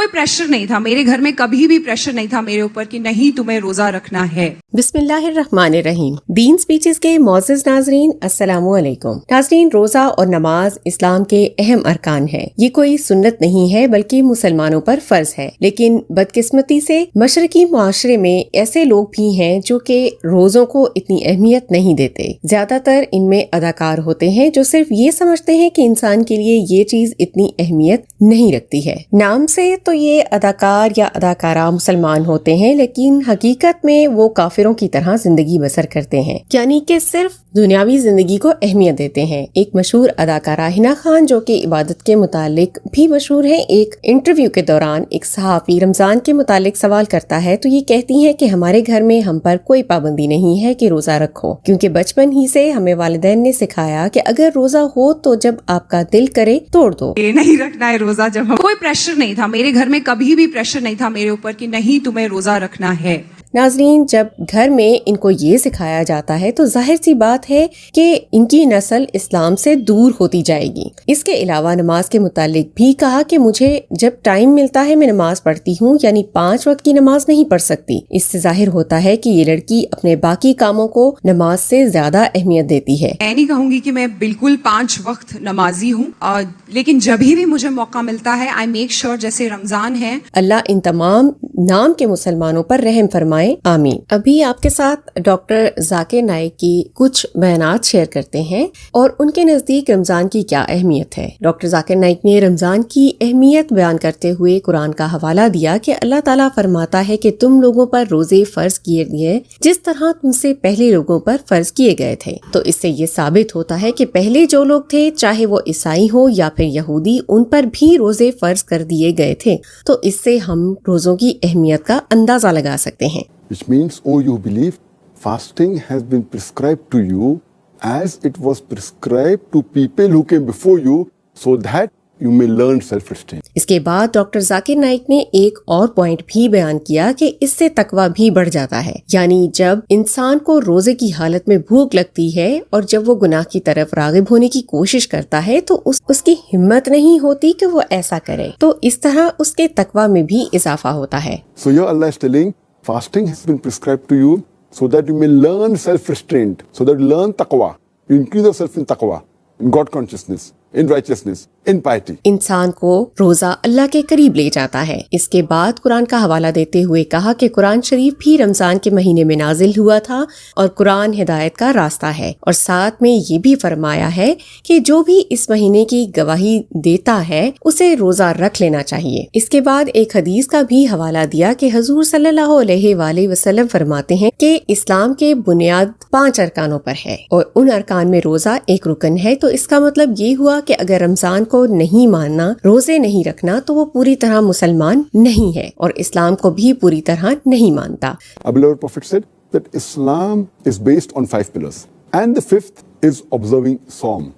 کوئی پریشر نہیں تھا میرے گھر میں, کبھی بھی پریشر نہیں تھا میرے اوپر کہ نہیں تمہیں روزہ رکھنا ہے. بسم اللہ الرحمن الرحیم. دین سپیچز کے معزز ناظرین السلام علیکم. ناظرین, روزہ اور نماز اسلام کے اہم ارکان ہے. یہ کوئی سنت نہیں ہے بلکہ مسلمانوں پر فرض ہے. لیکن بدقسمتی سے مشرقی معاشرے میں ایسے لوگ بھی ہیں جو کہ روزوں کو اتنی اہمیت نہیں دیتے. زیادہ تر ان میں اداکار ہوتے ہیں جو صرف یہ سمجھتے ہیں کہ انسان کے لیے یہ چیز اتنی اہمیت نہیں رکھتی ہے. نام سے تو یہ اداکار یا اداکارہ مسلمان ہوتے ہیں, لیکن حقیقت میں وہ کافروں کی طرح زندگی بسر کرتے ہیں, یعنی کہ صرف دنیاوی زندگی کو اہمیت دیتے ہیں. ایک مشہور اداکارہ حنا خان جو کہ عبادت کے متعلق بھی مشہور ہیں, ایک انٹرویو کے دوران ایک صحافی رمضان کے متعلق سوال کرتا ہے تو یہ کہتی ہیں کہ ہمارے گھر میں ہم پر کوئی پابندی نہیں ہے کہ روزہ رکھو, کیونکہ بچپن ہی سے ہمیں والدین نے سکھایا کہ اگر روزہ ہو تو جب آپ کا دل کرے توڑ دو. یہ نہیں رکھنا ہے روزہ. جب کوئی پریشر نہیں تھا میرے گھر میں, کبھی بھی پریشر نہیں تھا میرے اوپر کہ نہیں تمہیں روزہ رکھنا ہے. ناظرین, جب گھر میں ان کو یہ سکھایا جاتا ہے تو ظاہر سی بات ہے کہ ان کی نسل اسلام سے دور ہوتی جائے گی. اس کے علاوہ نماز کے متعلق بھی کہا کہ مجھے جب ٹائم ملتا ہے میں نماز پڑھتی ہوں, یعنی 5 وقت کی نماز نہیں پڑھ سکتی. اس سے ظاہر ہوتا ہے کہ یہ لڑکی اپنے باقی کاموں کو نماز سے زیادہ اہمیت دیتی ہے. میں نہیں کہوں گی کہ میں بالکل 5 وقت نمازی ہوں, لیکن جب بھی مجھے موقع ملتا ہے آئی میک شور, جیسے رمضان ہے. اللہ ان تمام نام کے مسلمانوں پر رحم فرمائے, آمین. ابھی آپ کے ساتھ ڈاکٹر ذاکر نائک کی کچھ بیانات شیئر کرتے ہیں اور ان کے نزدیک رمضان کی کیا اہمیت ہے. ڈاکٹر ذاکر نائک نے رمضان کی اہمیت بیان کرتے ہوئے قرآن کا حوالہ دیا کہ اللہ تعالیٰ فرماتا ہے کہ تم لوگوں پر روزے فرض کیے گئے جس طرح تم سے پہلے لوگوں پر فرض کیے گئے تھے. تو اس سے یہ ثابت ہوتا ہے کہ پہلے جو لوگ تھے, چاہے وہ عیسائی ہو یا پھر یہودی, ان پر بھی روزے فرض کر دیے گئے تھے. تو اس سے ہم روزوں کی اہمیت کا اندازہ لگا سکتے ہیں. Which means, oh, you believe fasting has been prescribed to you as it was prescribed to people who came before you so that you may learn self-restraint. اس کے بعد ڈاکٹر ذاکر نائک نے ایک اور پوائنٹ بھی بیان کیا کہ اس سے تقویٰ بھی بڑھ جاتا ہے. یعنی جب انسان کو روزے کی حالت میں بھوک لگتی ہے اور جب وہ گناہ کی طرف راغب ہونے کی کوشش کرتا ہے تو اس کی ہمت نہیں ہوتی کہ وہ ایسا کرے, تو اس طرح اس کے تقویٰ میں بھی اضافہ ہوتا ہے. So here Allah is telling, fasting has been prescribed to you so that you may learn self-restraint, so that you learn taqwa. You increase yourself in taqwa, in God consciousness, in righteousness, in piety. انسان کو روزہ اللہ کے قریب لے جاتا ہے. اس کے بعد قرآن کا حوالہ دیتے ہوئے کہا کہ قرآن شریف بھی رمضان کے مہینے میں نازل ہوا تھا اور قرآن ہدایت کا راستہ ہے, اور ساتھ میں یہ بھی فرمایا ہے کہ جو بھی اس مہینے کی گواہی دیتا ہے اسے روزہ رکھ لینا چاہیے. اس کے بعد ایک حدیث کا بھی حوالہ دیا کہ حضور صلی اللہ علیہ وآلہ وسلم فرماتے ہیں کہ اسلام کے بنیاد 5 ارکانوں پر ہے اور ان ارکان میں روزہ ایک رکن ہے. تو اس کا مطلب یہ ہوا کہ اگر رمضان کو نہیں ماننا, روزے نہیں رکھنا, تو وہ پوری طرح مسلمان نہیں ہے اور اسلام کو بھی پوری طرح نہیں مانتا. Our beloved Prophet said that Islam is based on 5 pillars and the 5th is observing Saum,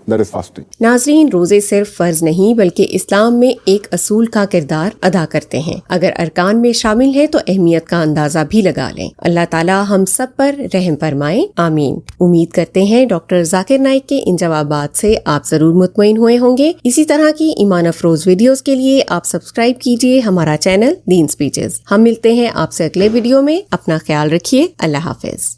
that is fasting. ناظرین, روزے صرف فرض نہیں بلکہ اسلام میں ایک اصول کا کردار ادا کرتے ہیں. اگر ارکان میں شامل ہے تو اہمیت کا اندازہ بھی لگا لیں. اللہ تعالیٰ ہم سب پر رحم فرمائے, آمین. امید کرتے ہیں ڈاکٹر ذاکر نائک کے ان جوابات سے آپ ضرور مطمئن ہوئے ہوں گے. اسی طرح کی ایمان افروز ویڈیوز کے لیے آپ سبسکرائب کیجیے ہمارا چینل دین سپیچز. ہم ملتے ہیں آپ سے اگلے ویڈیو میں. اپنا خیال رکھیے. اللہ حافظ.